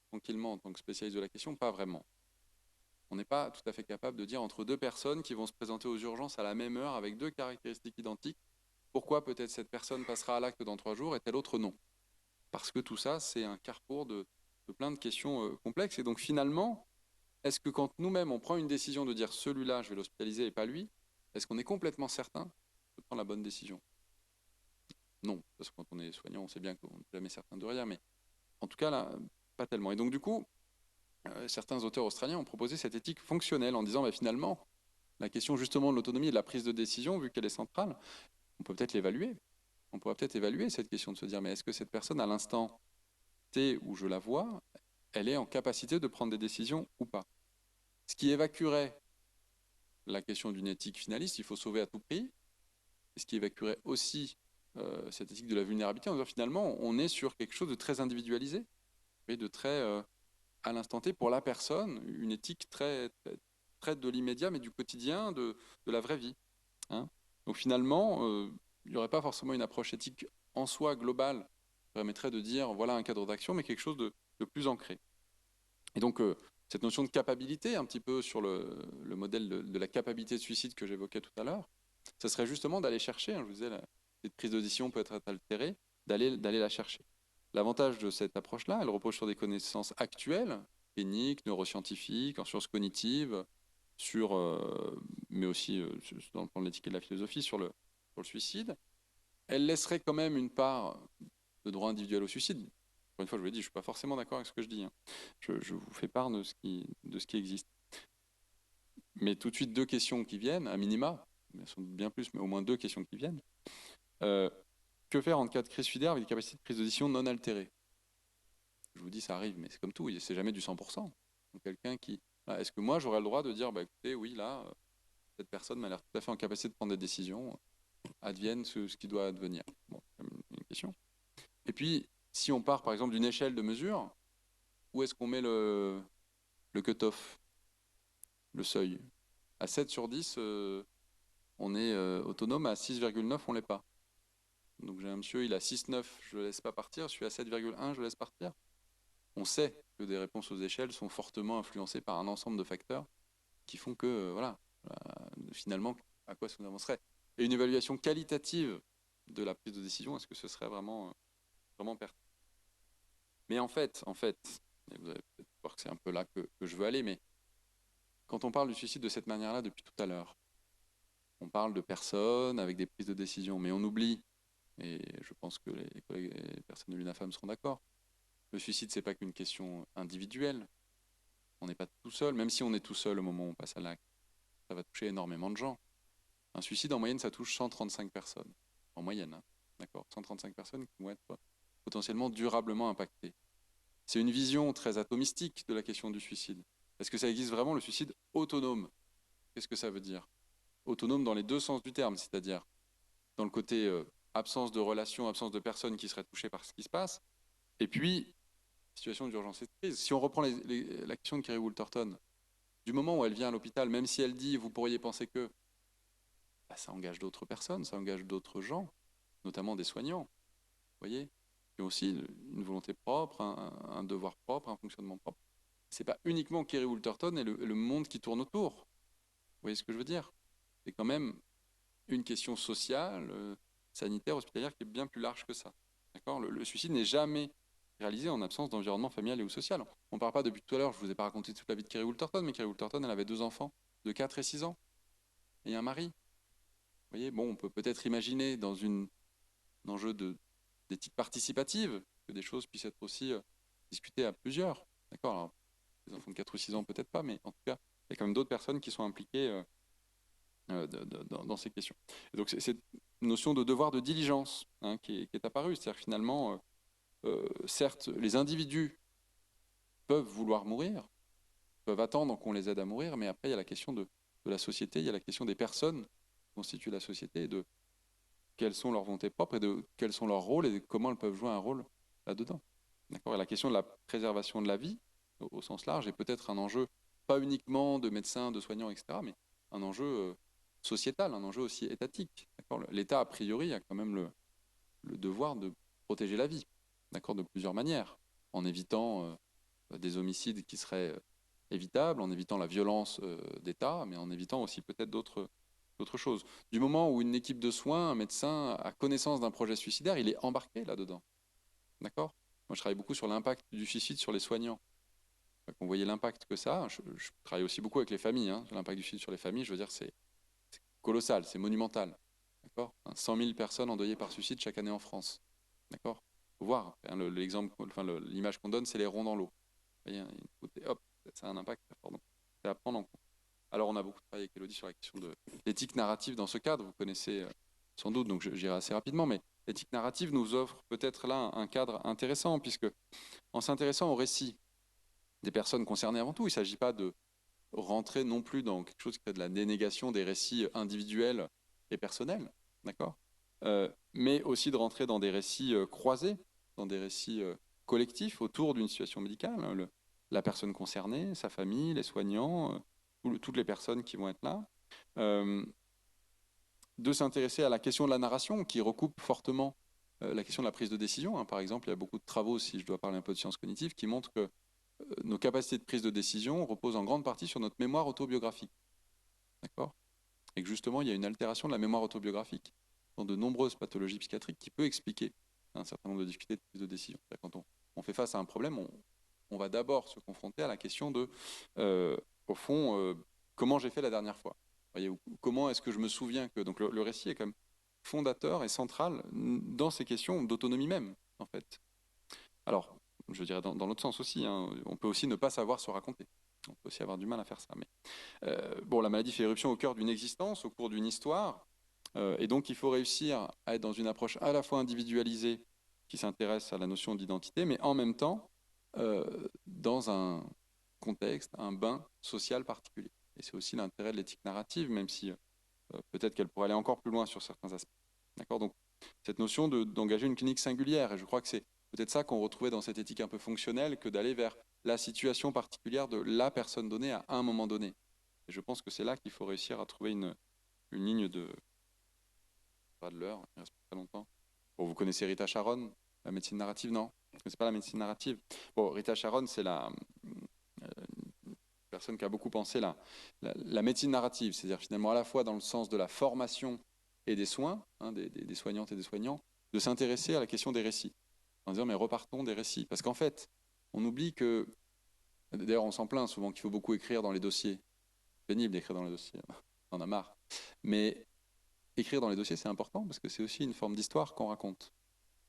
tranquillement en tant que spécialiste de la question? Pas vraiment. On n'est pas tout à fait capable de dire entre deux personnes qui vont se présenter aux urgences à la même heure avec deux caractéristiques identiques, pourquoi peut-être cette personne passera à l'acte dans 3 jours et telle autre non. Parce que tout ça, c'est un carrefour de plein de questions complexes. Et donc finalement, est-ce que quand nous-mêmes, on prend une décision de dire celui-là, je vais l'hospitaliser et pas lui, est-ce qu'on est complètement certain de prendre la bonne décision? Non, parce que quand on est soignant, on sait bien qu'on n'est jamais certain de rien, mais en tout cas, là, pas tellement. Et donc du coup, certains auteurs australiens ont proposé cette éthique fonctionnelle en disant, bah, finalement, la question justement de l'autonomie et de la prise de décision, vu qu'elle est centrale, on peut peut-être l'évaluer. On pourrait peut-être évaluer cette question de se dire, mais est-ce que cette personne, à l'instant T où je la vois, elle est en capacité de prendre des décisions ou pas? Ce qui évacuerait la question d'une éthique finaliste, il faut sauver à tout prix, et ce qui évacuerait aussi cette éthique de la vulnérabilité, en disant finalement, on est sur quelque chose de très individualisé, et de très à l'instant T pour la personne, une éthique très de l'immédiat, mais du quotidien, de la vraie vie. Hein. Donc finalement, il n'y aurait pas forcément une approche éthique en soi globale qui permettrait de dire voilà un cadre d'action, mais quelque chose de plus ancré. Et donc cette notion de capacité, un petit peu sur le modèle de la capacité de suicide que j'évoquais tout à l'heure, ce serait justement d'aller chercher, hein, je vous disais, cette prise de décision peut être altérée, d'aller la chercher. L'avantage de cette approche-là, elle repose sur des connaissances actuelles, cliniques, neuroscientifiques, en sciences cognitives, mais aussi dans le plan de l'éthique et de la philosophie, sur le suicide. Elle laisserait quand même une part de droit individuel au suicide. Encore une fois, je vous l'ai dit, je ne suis pas forcément d'accord avec ce que je dis. Hein. Je vous fais part de ce qui existe. Mais tout de suite, deux questions qui viennent, à minima, elles sont bien plus, mais au moins deux questions qui viennent. Que faire en cas de crise suicidaire avec des capacités de prise de décision non altérées? Je vous dis, ça arrive, mais c'est comme tout, c'est jamais du 100%. Donc quelqu'un qui... Est-ce que moi, j'aurais le droit de dire, bah, écoutez, oui, là, cette personne m'a l'air tout à fait en capacité de prendre des décisions, advienne ce qui doit advenir? Bon, c'est une question. Et puis, si on part, par exemple, d'une échelle de mesure, où est-ce qu'on met le cut-off, le seuil? À 7 sur 10, on est autonome, à 6,9, on ne l'est pas. Donc j'ai un monsieur, il a 6,9, je ne le laisse pas partir, je suis à 7,1, je le laisse partir. On sait que des réponses aux échelles sont fortement influencées par un ensemble de facteurs qui font que, voilà, finalement, à quoi est-ce qu'on avancerait? Et une évaluation qualitative de la prise de décision, est-ce que ce serait vraiment pertinent? Mais en fait, et vous allez peut-être voir que c'est un peu là que je veux aller, mais quand on parle du suicide de cette manière-là depuis tout à l'heure, on parle de personnes avec des prises de décision, mais on oublie, et je pense que les collègues et les personnes de l'UNAFAM seront d'accord, le suicide, c'est pas qu'une question individuelle. On n'est pas tout seul, même si on est tout seul au moment où on passe à l'acte. Ça va toucher énormément de gens. Un suicide, en moyenne, ça touche 135 personnes. En moyenne, hein. D'accord, 135 personnes qui vont être potentiellement durablement impactées. C'est une vision très atomistique de la question du suicide. Est-ce que ça existe vraiment, le suicide autonome? Qu'est-ce que ça veut dire? Autonome dans les deux sens du terme, c'est-à-dire dans le côté absence de relations, absence de personnes qui seraient touchées par ce qui se passe, et puis situation d'urgence et de crise. Si on reprend la question de Kerry Woolterton, du moment où elle vient à l'hôpital, même si elle dit vous pourriez penser que, bah, ça engage d'autres personnes, ça engage d'autres gens, notamment des soignants, vous voyez, qui ont aussi une volonté propre, un devoir propre, un fonctionnement propre. C'est pas uniquement Kerry Woolterton et le monde qui tourne autour. Vous voyez ce que je veux dire? C'est quand même une question sociale, sanitaire, hospitalière qui est bien plus large que ça. D'accord? Le suicide n'est jamais réalisé en absence d'environnement familial et ou social. On ne parle pas depuis tout à l'heure, je ne vous ai pas raconté toute la vie de Kerry Woolterton, mais Kerry Woolterton, elle avait 2 enfants de 4 et 6 ans et un mari. Vous voyez, bon, on peut peut-être imaginer dans un enjeu d'éthique participative que des choses puissent être aussi discutées à plusieurs. D'accord? Alors, les enfants de 4 ou 6 ans, peut-être pas, mais en tout cas, il y a quand même d'autres personnes qui sont impliquées dans ces questions. Et donc, c'est cette notion de devoir de diligence, hein, qui est apparue. C'est-à-dire finalement, certes, les individus peuvent vouloir mourir, peuvent attendre qu'on les aide à mourir, mais après, il y a la question de la société, il y a la question des personnes qui constituent la société, et de quelles sont leurs volontés propres, et de quels sont leurs rôles, et comment elles peuvent jouer un rôle là-dedans. D'accord? Et la question de la préservation de la vie, au sens large, est peut-être un enjeu, pas uniquement de médecins, de soignants, etc., mais un enjeu sociétal, un enjeu aussi étatique. L'État, a priori, a quand même le devoir de protéger la vie, d'accord, de plusieurs manières, en évitant des homicides qui seraient évitables, en évitant la violence d'État, mais en évitant aussi peut-être d'autres choses. Du moment où une équipe de soins, un médecin a connaissance d'un projet suicidaire, il est embarqué là-dedans. D'accord? Moi, je travaille beaucoup sur l'impact du suicide sur les soignants. On voyait l'impact que ça a. Je travaille aussi beaucoup avec les familles. L'impact du suicide sur les familles, je veux dire, c'est colossal, c'est monumental. D'accord? 100 000 personnes endeuillées par suicide chaque année en France. D'accord? Faut voir. L'exemple, l'image qu'on donne, c'est les ronds dans l'eau. Vous voyez, hop, ça a un impact très fort. Donc, c'est à prendre en compte. Alors, on a beaucoup travaillé avec Élodie sur la question de l'éthique narrative dans ce cadre. Vous connaissez sans doute, donc j'irai assez rapidement, mais l'éthique narrative nous offre peut-être là un cadre intéressant, puisque en s'intéressant au récit des personnes concernées avant tout, il ne s'agit pas de rentrer non plus dans quelque chose qui est de la dénégation des récits individuels et personnels, d'accord, mais aussi de rentrer dans des récits croisés, dans des récits collectifs autour d'une situation médicale, la personne concernée, sa famille, les soignants, toutes les personnes qui vont être là, de s'intéresser à la question de la narration qui recoupe fortement la question de la prise de décision. Par exemple, il y a beaucoup de travaux, si je dois parler un peu de sciences cognitives, qui montrent que nos capacités de prise de décision reposent en grande partie sur notre mémoire autobiographique. D'accord ? Et que justement, il y a une altération de la mémoire autobiographique dans de nombreuses pathologies psychiatriques qui peut expliquer un certain nombre de difficultés de prise de décision. Quand on fait face à un problème, on va d'abord se confronter à la question de, au fond, comment j'ai fait la dernière fois. Voyez, comment est-ce que je me souviens que... Donc le récit est quand même fondateur et central dans ces questions d'autonomie même, en fait. Alors, je dirais dans l'autre sens aussi, on peut aussi ne pas savoir se raconter. On peut aussi avoir du mal à faire ça. Mais la maladie fait éruption au cœur d'une existence, au cours d'une histoire, et donc il faut réussir à être dans une approche à la fois individualisée, qui s'intéresse à la notion d'identité, mais en même temps dans un contexte, un bain social particulier. Et c'est aussi l'intérêt de l'éthique narrative, même si peut-être qu'elle pourrait aller encore plus loin sur certains aspects. D'accord ? Donc, cette notion d'engager une clinique singulière, et je crois que c'est peut-être ça qu'on retrouvait dans cette éthique un peu fonctionnelle, que d'aller vers la situation particulière de la personne donnée à un moment donné. Et je pense que c'est là qu'il faut réussir à trouver une ligne de... Pas de l'heure, il reste pas très longtemps. Bon, vous connaissez Rita Sharon, la médecine narrative, non? Vous ne connaissez pas la médecine narrative? Bon, Rita Sharon, c'est la personne qui a beaucoup pensé la médecine narrative, c'est-à-dire finalement à la fois dans le sens de la formation et des soins, des soignantes et des soignants, de s'intéresser à la question des récits, en disant mais repartons des récits. Parce qu'en fait, on oublie que, d'ailleurs on s'en plaint souvent qu'il faut beaucoup écrire dans les dossiers, pénible d'écrire dans les dossiers, on en a marre, mais écrire dans les dossiers c'est important parce que c'est aussi une forme d'histoire qu'on raconte.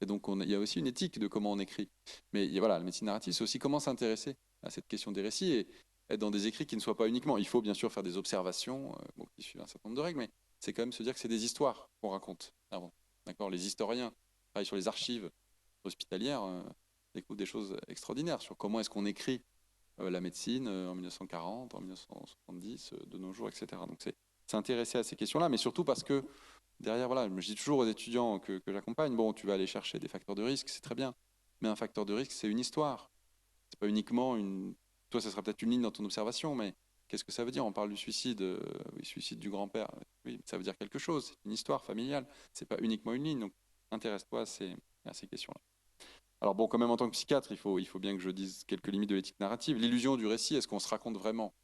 Et donc il y a aussi une éthique de comment on écrit. Mais voilà, la médecine narrative, c'est aussi comment s'intéresser à cette question des récits et être dans des écrits qui ne soient pas uniquement... Il faut bien sûr faire des observations, qui suivent un certain nombre de règles, mais c'est quand même se dire que c'est des histoires qu'on raconte avant. D'accord ? Les historiens travaillent sur les archives hospitalières, découvrent des choses extraordinaires sur comment est-ce qu'on écrit la médecine en 1940, en 1970, de nos jours, etc. Donc c'est s'intéresser à ces questions-là, mais surtout parce que derrière, voilà, je dis toujours aux étudiants que j'accompagne, bon, tu vas aller chercher des facteurs de risque, c'est très bien, mais un facteur de risque, c'est une histoire. C'est pas uniquement une... Toi, ça sera peut-être une ligne dans ton observation, mais qu'est-ce que ça veut dire? On parle du suicide, oui, suicide du grand-père, oui, ça veut dire quelque chose, c'est une histoire familiale, c'est pas uniquement une ligne, donc intéresse-toi à ces questions-là. Alors bon, quand même en tant que psychiatre, il faut bien que je dise quelques limites de l'éthique narrative. L'illusion du récit, est-ce qu'on se raconte vraiment?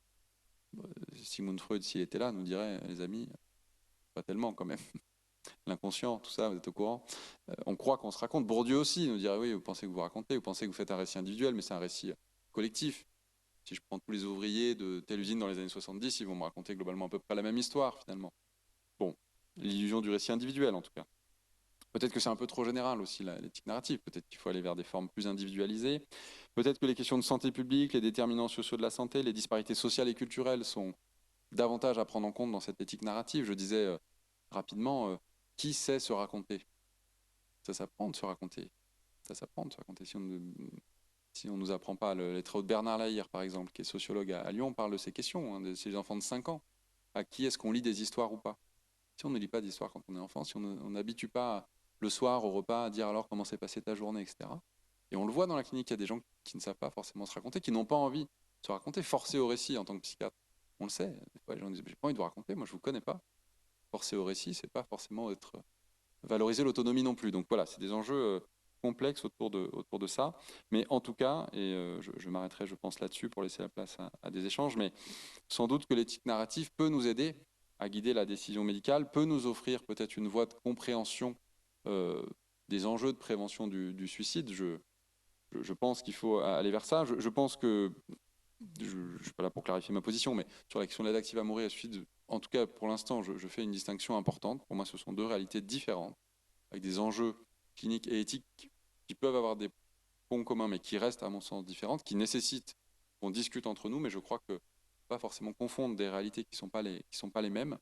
Sigmund Freud, s'il était là, nous dirait, les amis, pas tellement quand même. L'inconscient, tout ça, vous êtes au courant. On croit qu'on se raconte. Bourdieu aussi nous dirait, oui, vous pensez que vous racontez, vous pensez que vous faites un récit individuel, mais c'est un récit collectif. Si je prends tous les ouvriers de telle usine dans les années 70, ils vont me raconter globalement à peu près la même histoire, finalement. Bon, l'illusion du récit individuel, en tout cas. Peut-être que c'est un peu trop général aussi, l'éthique narrative. Peut-être qu'il faut aller vers des formes plus individualisées. Peut-être que les questions de santé publique, les déterminants sociaux de la santé, les disparités sociales et culturelles sont davantage à prendre en compte dans cette éthique narrative. Je disais rapidement, qui sait se raconter? Ça s'apprend de se raconter. Ça s'apprend de se raconter. Si on ne nous apprend pas, les travaux de Bernard Lahire, par exemple, qui est sociologue à Lyon, parle de ces questions, de ces enfants de 5 ans. À qui est-ce qu'on lit des histoires ou pas? Si on ne lit pas d'histoire quand on est enfant, si on n'habitue pas le soir au repas à dire alors comment s'est passée ta journée, etc. Et on le voit dans la clinique, il y a des gens qui ne savent pas forcément se raconter, qui n'ont pas envie de se raconter, forcés au récit en tant que psychiatre. On le sait, des fois les gens disent j'ai pas envie de vous raconter, moi je vous connais pas. Forcé au récit, c'est pas forcément être valoriser l'autonomie non plus. Donc voilà, c'est des enjeux complexe autour de ça. Mais en tout cas, et je m'arrêterai, je pense, là-dessus pour laisser la place à des échanges, mais sans doute que l'éthique narrative peut nous aider à guider la décision médicale, peut nous offrir peut-être une voie de compréhension des enjeux de prévention du suicide. Je pense qu'il faut aller vers ça. Je pense que, je ne suis pas là pour clarifier ma position, mais sur la question de l'aide active à mourir et suicide, en tout cas pour l'instant, je fais une distinction importante. Pour moi, ce sont deux réalités différentes, avec des enjeux cliniques et éthiques qui peuvent avoir des points communs, mais qui restent à mon sens différentes, qui nécessitent qu'on discute entre nous, mais je crois que pas forcément confondre des réalités qui sont pas les mêmes.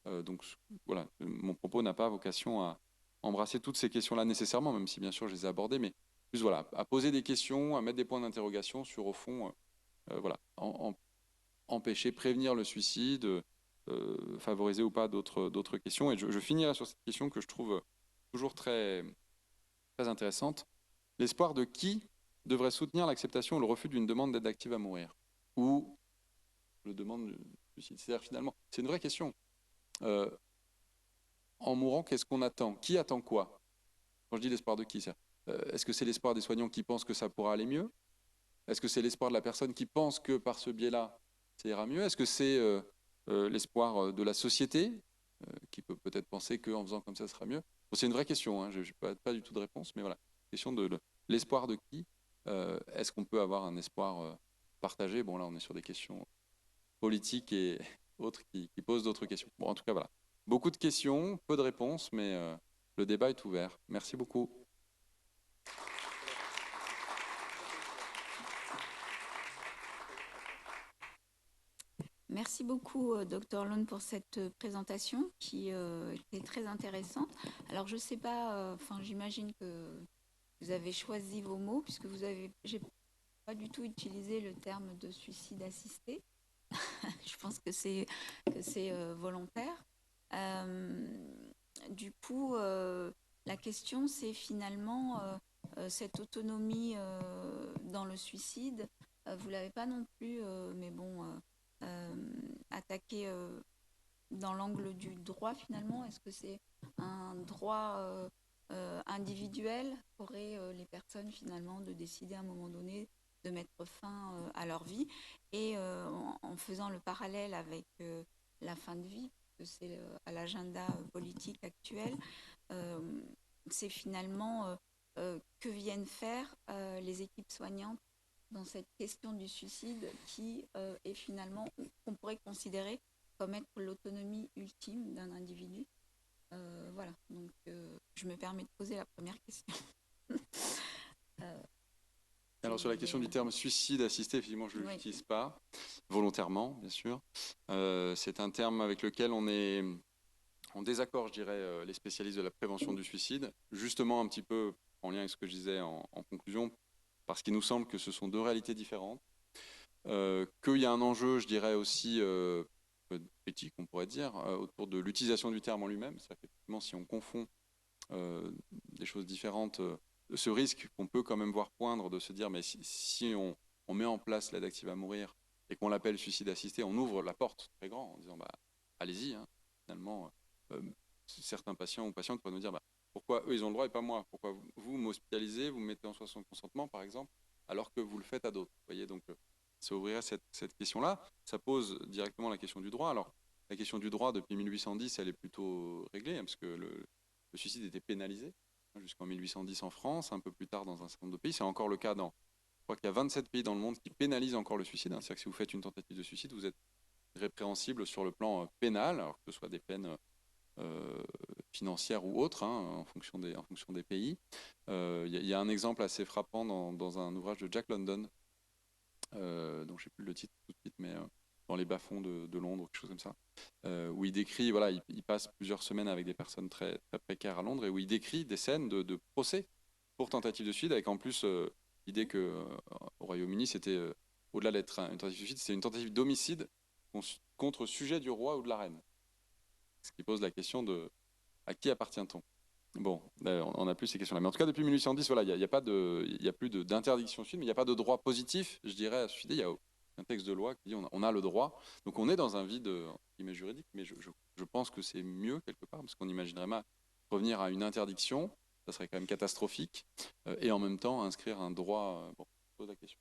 Donc voilà, mon propos n'a pas vocation à embrasser toutes ces questions-là nécessairement, même si bien sûr je les ai abordées, mais plus voilà, à poser des questions, à mettre des points d'interrogation sur au fond, voilà, empêcher, prévenir le suicide, favoriser ou pas d'autres questions. Et je finirai sur cette question que je trouve toujours très, très intéressante. L'espoir de qui devrait soutenir l'acceptation ou le refus d'une demande d'aide active à mourir, ou le demande de suicide? C'est-à-dire finalement, c'est une vraie question. En mourant, qu'est-ce qu'on attend? Qui attend quoi? Quand je dis l'espoir de qui, est-ce que c'est l'espoir des soignants qui pensent que ça pourra aller mieux? Est-ce que c'est l'espoir de la personne qui pense que par ce biais-là, ça ira mieux? Est-ce que c'est l'espoir de la société qui peut peut-être penser qu'en faisant comme ça sera mieux? Bon, c'est une vraie question, hein, je n'ai pas du tout de réponse, mais voilà, question de l'espoir de qui? Est-ce qu'on peut avoir un espoir partagé? Bon, là, on est sur des questions politiques et autres qui posent d'autres questions. Bon, en tout cas, voilà. Beaucoup de questions, peu de réponses, mais le débat est ouvert. Merci beaucoup. Merci beaucoup, Dr Lone, pour cette présentation qui était très intéressante. Alors, je ne sais pas, j'imagine que vous avez choisi vos mots, puisque j'ai pas du tout utilisé le terme de suicide assisté. Je pense que c'est volontaire. Du coup, la question, c'est finalement cette autonomie dans le suicide. Vous ne l'avez pas non plus, mais bon, attaqué dans l'angle du droit finalement. Est-ce que c'est un droit individuel qu'auraient les personnes finalement de décider à un moment donné de mettre fin à leur vie, et en faisant le parallèle avec la fin de vie, que c'est à l'agenda politique actuel, c'est finalement que viennent faire les équipes soignantes dans cette question du suicide qui est finalement, qu'on pourrait considérer comme être l'autonomie ultime d'un individu. Voilà, donc je me permets de poser la première question. Alors sur la question du terme suicide assisté, effectivement, je ne l'utilise pas, volontairement, bien sûr. C'est un terme avec lequel on est en désaccord, je dirais, les spécialistes de la prévention du suicide, justement un petit peu en lien avec ce que je disais en conclusion, parce qu'il nous semble que ce sont deux réalités différentes, qu'il y a un enjeu, je dirais aussi éthique, on pourrait dire, autour de l'utilisation du terme en lui-même. C'est-à-dire qu'effectivement, si on confond des choses différentes, ce risque qu'on peut quand même voir poindre de se dire, mais si on met en place l'aide active à mourir et qu'on l'appelle suicide assisté, on ouvre la porte très grand en disant, bah, allez-y, hein. Finalement, certains patients ou patientes pourraient nous dire, bah, pourquoi eux ils ont le droit et pas moi? Pourquoi vous m'hospitalisez, vous me mettez en soins sans consentement par exemple, alors que vous le faites à d'autres? Vous voyez, donc ça ouvrirait cette question-là. Ça pose directement la question du droit. Alors la question du droit depuis 1810, elle est plutôt réglée, hein, parce que le suicide était pénalisé jusqu'en 1810 en France, un peu plus tard dans un certain nombre de pays. C'est encore le cas je crois qu'il y a 27 pays dans le monde qui pénalisent encore le suicide. Hein. C'est-à-dire que si vous faites une tentative de suicide, vous êtes répréhensible sur le plan pénal, alors que ce soit des peines financières ou autres, hein, en fonction des pays. Il y a un exemple assez frappant dans un ouvrage de Jack London, dont je ne sais plus le titre tout de suite, mais dans les bas-fonds de Londres, quelque chose comme ça, où il décrit, voilà, il passe plusieurs semaines avec des personnes très, très précaires à Londres, et où il décrit des scènes de procès pour tentative de suicide, avec en plus l'idée qu'au Royaume-Uni, c'était, au-delà d'être une tentative de suicide, c'est une tentative d'homicide contre sujet du roi ou de la reine. Ce qui pose la question de à qui appartient-on? Bon, on n'a plus ces questions-là. Mais en tout cas, depuis 1810, voilà, il n'y a plus d'interdiction de suicide, mais il n'y a pas de droit positif, je dirais, à suicider. Il y a un texte de loi qui dit on a le droit. Donc on est dans un vide juridique, mais je pense que c'est mieux quelque part, parce qu'on imaginerait mal revenir à une interdiction ça serait quand même catastrophique. Et en même temps, inscrire un droit, bon, je pose la question,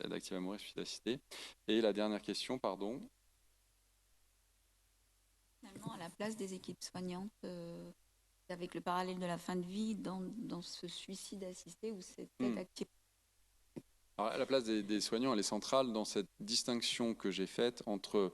aide active à mourir, suicide assisté. Et la dernière question, pardon. Finalement, à la place des équipes soignantes, avec le parallèle de la fin de vie, dans ce suicide assisté ou cette aide active. Alors, la place des soignants, elle est centrale dans cette distinction que j'ai faite entre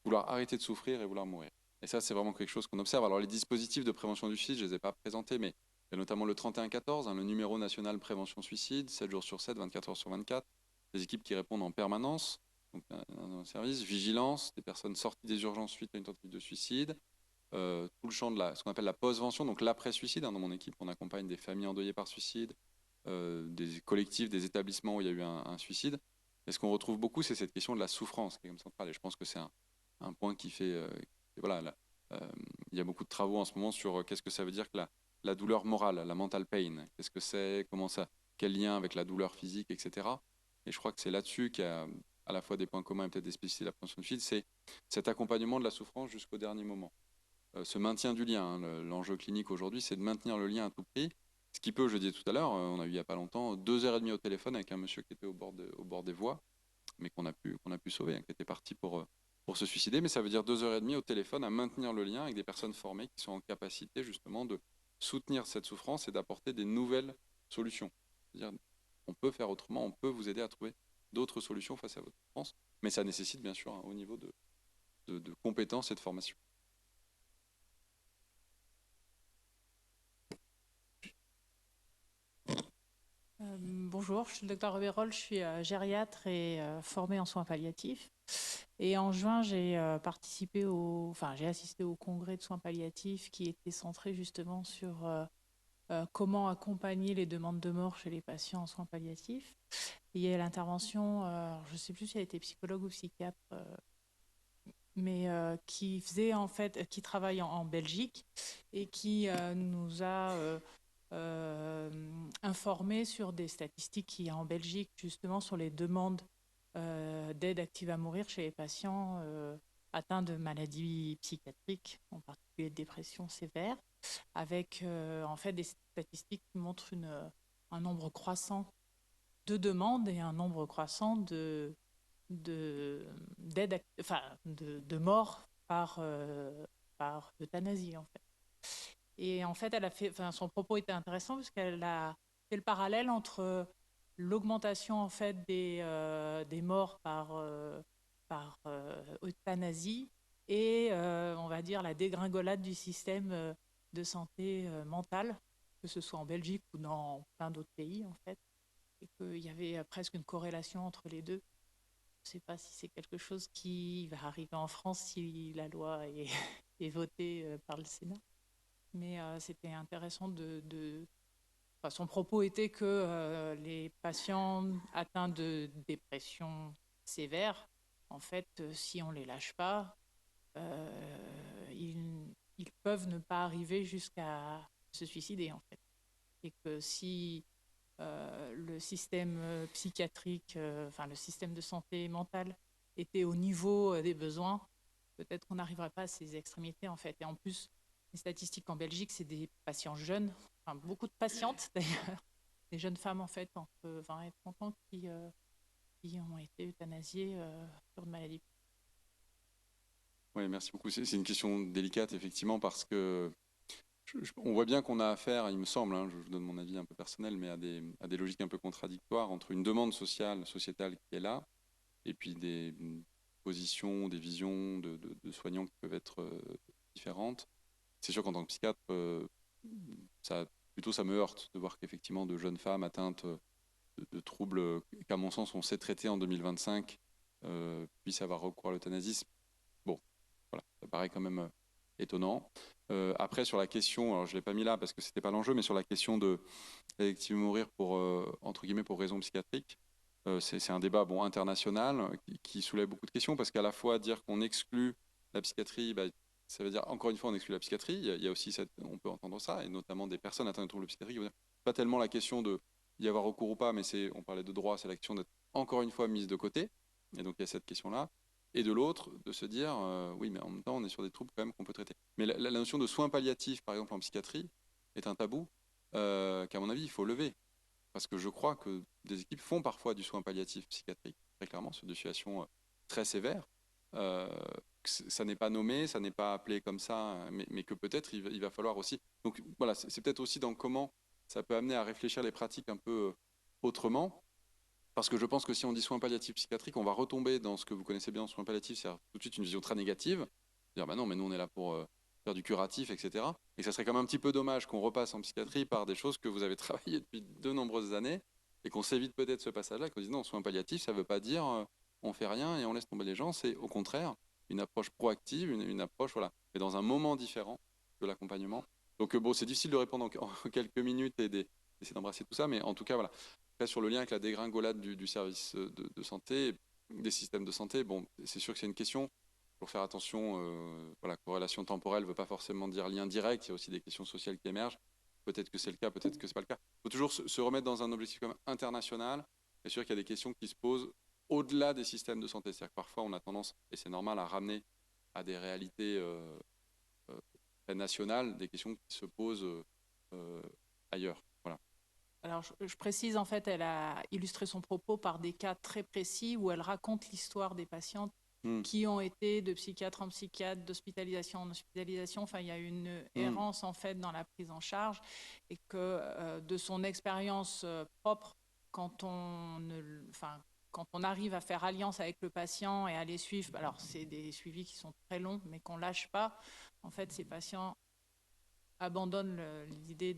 vouloir arrêter de souffrir et vouloir mourir. Et ça, c'est vraiment quelque chose qu'on observe. Alors, les dispositifs de prévention du suicide, je ne les ai pas présentés, mais il y a notamment le 3114, le numéro national prévention suicide, 7 jours sur 7, 24 heures sur 24, des équipes qui répondent en permanence, donc un service, vigilance, des personnes sorties des urgences suite à une tentative de suicide, tout le champ de ce qu'on appelle la post-vention, donc l'après-suicide. Dans mon équipe, on accompagne des familles endeuillées par suicide, des collectifs, des établissements où il y a eu un suicide. Et ce qu'on retrouve beaucoup, c'est cette question de la souffrance qui est comme centrale. Et je pense que c'est un point qui fait... voilà, il y a beaucoup de travaux en ce moment sur qu'est-ce que ça veut dire que la douleur morale, la mental pain. Qu'est-ce que c'est, comment ça, quel lien avec la douleur physique, etc. Et je crois que c'est là-dessus qu'il y a à la fois des points communs et peut-être des spécificités de la prévention du suicide, c'est cet accompagnement de la souffrance jusqu'au dernier moment. Ce maintien du lien, hein, l'enjeu clinique aujourd'hui, c'est de maintenir le lien à tout prix. Ce qui peut, je disais tout à l'heure, on a eu il n'y a pas longtemps 2h30 au téléphone avec un monsieur qui était au bord des voies, mais qu'on a pu sauver, hein, qui était parti pour se suicider. Mais ça veut dire 2h30 au téléphone à maintenir le lien avec des personnes formées qui sont en capacité justement de soutenir cette souffrance et d'apporter des nouvelles solutions. C'est-à-dire, on peut faire autrement, on peut vous aider à trouver d'autres solutions face à votre souffrance, mais ça nécessite bien sûr un haut niveau de compétences et de formation. Bonjour, je suis le docteur Robérol, je suis gériatre et formée en soins palliatifs. Et en juin, j'ai j'ai assisté au congrès de soins palliatifs qui était centré justement sur comment accompagner les demandes de mort chez les patients en soins palliatifs. Et il y a l'intervention, je ne sais plus si elle était psychologue ou psychiatre, mais qui travaille en Belgique et qui nous a informé sur des statistiques qu'il y a en Belgique justement sur les demandes d'aide active à mourir chez les patients atteints de maladies psychiatriques, en particulier de dépression sévère, avec en fait des statistiques qui montrent un nombre croissant de demandes et un nombre croissant de morts par euthanasie en fait. Et en fait, son propos était intéressant parce qu'elle a fait le parallèle entre l'augmentation en fait des morts par euthanasie et on va dire la dégringolade du système de santé mentale, que ce soit en Belgique ou dans plein d'autres pays en fait, et qu'il y avait presque une corrélation entre les deux. Je ne sais pas si c'est quelque chose qui va arriver en France si la loi est votée par le Sénat. Mais c'était intéressant Enfin, son propos était que les patients atteints de dépression sévère, en fait, si on ne les lâche pas, ils peuvent ne pas arriver jusqu'à se suicider, en fait. Et que si le système psychiatrique, le système de santé mentale était au niveau des besoins, peut-être qu'on n'arriverait pas à ces extrémités, en fait. Et en plus, les statistiques en Belgique, c'est des patients jeunes, enfin beaucoup de patientes d'ailleurs, des jeunes femmes en fait entre 20 et 30 ans qui ont été euthanasiées pour une maladie. Oui, merci beaucoup. C'est une question délicate effectivement parce que on voit bien qu'on a affaire, il me semble, hein, je vous donne mon avis un peu personnel, mais à des logiques un peu contradictoires entre une demande sociétale qui est là et puis des positions, des visions de soignants qui peuvent être différentes. C'est sûr qu'en tant que psychiatre, ça me heurte de voir qu'effectivement de jeunes femmes atteintes de troubles qu'à mon sens on sait traiter en 2025 puissent avoir recours à l'euthanasie. Bon, voilà, ça paraît quand même étonnant. Après, sur la question, alors je ne l'ai pas mis là parce que ce n'était pas l'enjeu, mais sur la question de l'activité mourir pour, entre guillemets, pour raisons psychiatriques, c'est un débat international qui soulève beaucoup de questions parce qu'à la fois dire qu'on exclut la psychiatrie, ça veut dire encore une fois on exclut la psychiatrie. Il y a aussi on peut entendre ça, et notamment des personnes atteintes de troubles psychiatriques. Pas tellement la question de y avoir recours ou pas, mais on parlait de droit, c'est la question d'être encore une fois mise de côté. Et donc il y a cette question-là. Et de l'autre, de se dire, oui, mais en même temps, on est sur des troubles quand même qu'on peut traiter. Mais la notion de soins palliatifs, par exemple en psychiatrie, est un tabou. qu'à mon avis, il faut lever. Parce que je crois que des équipes font parfois du soin palliatif psychiatrique, très clairement, sur des situations très sévères. Ça n'est pas nommé, ça n'est pas appelé comme ça, mais que peut-être il va falloir aussi. Donc voilà, c'est peut-être aussi dans comment ça peut amener à réfléchir les pratiques un peu autrement. Parce que je pense que si on dit soins palliatifs psychiatriques, on va retomber dans ce que vous connaissez bien en soins palliatifs, c'est tout de suite une vision très négative. Dire, bah non, mais nous on est là pour faire du curatif, etc. Et ça serait quand même un petit peu dommage qu'on repasse en psychiatrie par des choses que vous avez travaillées depuis de nombreuses années et qu'on s'évite peut-être ce passage-là, qu'on dise non, soins palliatifs, ça ne veut pas dire on fait rien et on laisse tomber les gens, c'est au contraire une approche proactive, une approche, voilà, mais dans un moment différent de l'accompagnement. Donc bon, c'est difficile de répondre en quelques minutes et d'essayer d'embrasser tout ça, mais en tout cas, voilà. Sur le lien avec la dégringolade du service de santé, des systèmes de santé, bon, c'est sûr que c'est une question. Pour faire attention, voilà, corrélation temporelle ne veut pas forcément dire lien direct. Il y a aussi des questions sociales qui émergent. Peut-être que c'est le cas, peut-être que ce n'est pas le cas. Il faut toujours se remettre dans un objectif comme international. C'est sûr qu'il y a des questions qui se posent au-delà des systèmes de santé. C'est-à-dire que parfois, on a tendance, et c'est normal, à ramener à des réalités nationales des questions qui se posent ailleurs. Voilà. Alors, je précise, en fait, elle a illustré son propos par des cas très précis où elle raconte l'histoire des patientes qui ont été de psychiatre en psychiatre, d'hospitalisation en hospitalisation. Enfin, il y a une errance, en fait, dans la prise en charge et que de son expérience propre, quand on arrive à faire alliance avec le patient et à les suivre, alors c'est des suivis qui sont très longs, mais qu'on ne lâche pas, en fait, ces patients abandonnent l'idée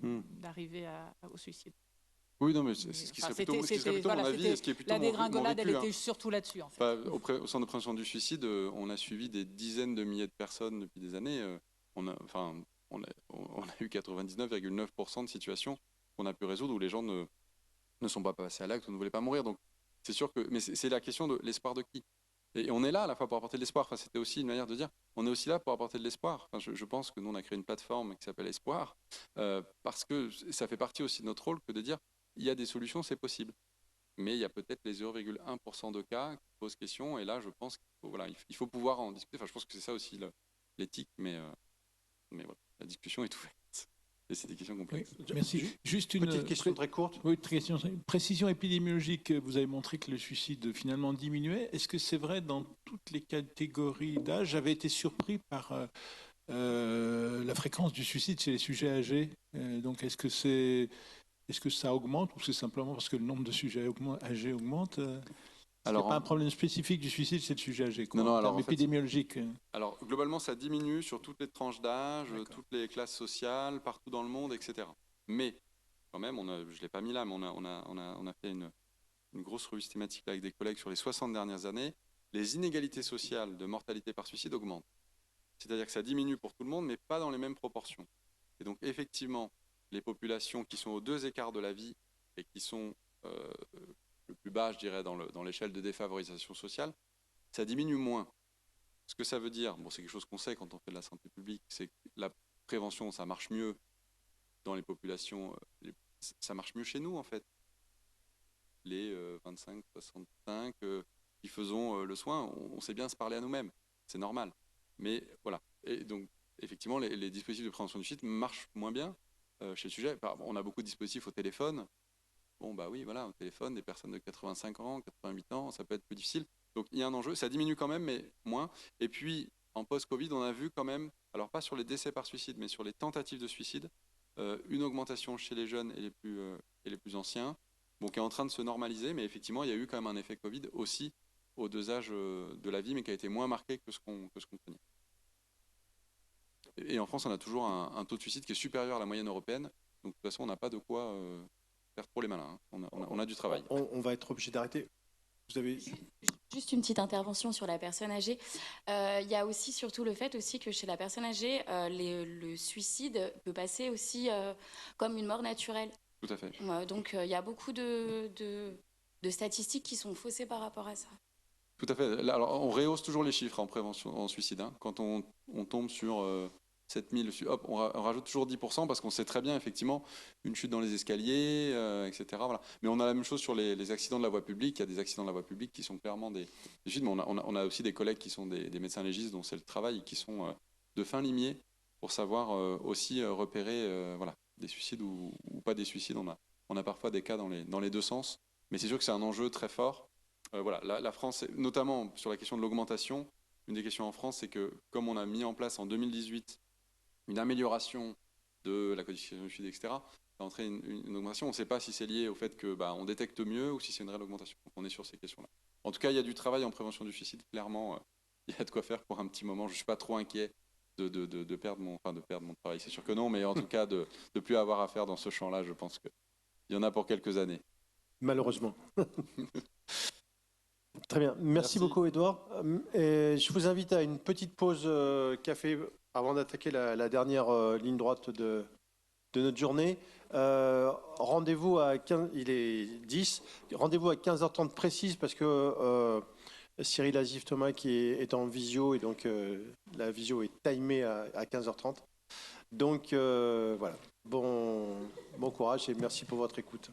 d'arriver au suicide. Oui, non, mais c'est ce qui serait plutôt mon avis, et ce qui est plutôt la dégringolade, vécu, elle était surtout là-dessus, en fait. Au centre de prévention du suicide, on a suivi des dizaines de milliers de personnes depuis des années. On a eu 99,9% de situations qu'on a pu résoudre où les gens ne sont pas passés à l'acte ou ne voulaient pas mourir. Donc, c'est sûr que, mais c'est la question de l'espoir de qui. Et on est là à la fois pour apporter de l'espoir. Enfin, c'était aussi une manière de dire, on est aussi là pour apporter de l'espoir. Enfin, je pense que nous, on a créé une plateforme qui s'appelle Espoir, parce que ça fait partie aussi de notre rôle que de dire, il y a des solutions, c'est possible. Mais il y a peut-être les 0,1% de cas qui posent question. Et là, je pense qu'il faut pouvoir en discuter. Enfin, je pense que c'est ça aussi l'éthique. Mais voilà, la discussion est ouverte. Et c'est des questions complexes. Oui, merci. Juste une petite question très courte. Oui, précision épidémiologique. Vous avez montré que le suicide finalement diminuait. Est-ce que c'est vrai dans toutes les catégories d'âge? J'avais été surpris par la fréquence du suicide chez les sujets âgés. Donc, est-ce que ça augmente ou c'est simplement parce que le nombre de sujets âgés augmente? Alors, il n'y a pas un problème spécifique du suicide chez le sujet âgé, en termes épidémiologiques. Alors, globalement, ça diminue sur toutes les tranches d'âge, toutes les classes sociales, partout dans le monde, etc. Mais, quand même, je ne l'ai pas mis là, mais on a fait une grosse revue systématique avec des collègues sur les 60 dernières années. Les inégalités sociales de mortalité par suicide augmentent. C'est-à-dire que ça diminue pour tout le monde, mais pas dans les mêmes proportions. Et donc, effectivement, les populations qui sont aux deux écarts de la vie et qui sont le plus bas, je dirais, dans l'échelle de défavorisation sociale, ça diminue moins. Ce que ça veut dire, bon, c'est quelque chose qu'on sait quand on fait de la santé publique, c'est que la prévention, ça marche mieux dans les populations, ça marche mieux chez nous, en fait. Les 25-65 qui faisons le soin, on sait bien se parler à nous-mêmes, c'est normal. Mais voilà, et donc, effectivement, les dispositifs de prévention du suicide marchent moins bien chez le sujet. On a beaucoup de dispositifs au téléphone. Bon, bah oui, voilà, au téléphone, des personnes de 85 ans, 88 ans, ça peut être plus difficile. Donc, il y a un enjeu. Ça diminue quand même, mais moins. Et puis, en post-Covid, on a vu quand même, alors pas sur les décès par suicide, mais sur les tentatives de suicide, une augmentation chez les jeunes et les plus anciens, bon, qui est en train de se normaliser. Mais effectivement, il y a eu quand même un effet Covid aussi aux deux âges de la vie, mais qui a été moins marqué que ce qu'on craignait. Et en France, on a toujours un taux de suicide qui est supérieur à la moyenne européenne. Donc, de toute façon, on n'a pas de quoi faire trop les malins. Hein. On a du travail. On va être obligé d'arrêter. Vous avez... Juste une petite intervention sur la personne âgée. Il y a aussi surtout le fait aussi que chez la personne âgée, le suicide peut passer aussi comme une mort naturelle. Tout à fait. Donc, il y a beaucoup de statistiques qui sont faussées par rapport à ça. Tout à fait. Là, alors, on rehausse toujours les chiffres en prévention, en suicide. Hein. Quand on tombe sur 7000, hop, on rajoute toujours 10% parce qu'on sait très bien, effectivement, une chute dans les escaliers, etc. Voilà. Mais on a la même chose sur les accidents de la voie publique. Il y a des accidents de la voie publique qui sont clairement des chutes, mais on a aussi des collègues qui sont des médecins légistes dont c'est le travail, qui sont de fin limier pour savoir aussi repérer voilà, des suicides ou pas des suicides. On a parfois des cas dans les deux sens, mais c'est sûr que c'est un enjeu très fort. Voilà, la France, notamment sur la question de l'augmentation, une des questions en France, c'est que comme on a mis en place en 2018 une amélioration de la codification du suicide, etc., ça a entraîné une augmentation. On ne sait pas si c'est lié au fait que on détecte mieux ou si c'est une réelle augmentation. Donc on est sur ces questions-là. En tout cas, il y a du travail en prévention du suicide. Clairement, il y a de quoi faire pour un petit moment. Je ne suis pas trop inquiet de perdre mon travail. C'est sûr que non, mais en tout cas, de ne plus avoir à faire dans ce champ-là, je pense qu'il y en a pour quelques années. Malheureusement. Très bien. Merci beaucoup, Édouard. Et je vous invite à une petite pause café avant d'attaquer la dernière ligne droite de notre journée. Rendez-vous à 15, il est 10. Rendez-vous à 15h30 précise parce que Cyril Azif-Thomas qui est en visio et donc la visio est timée à 15h30. Donc voilà. Bon courage et merci pour votre écoute.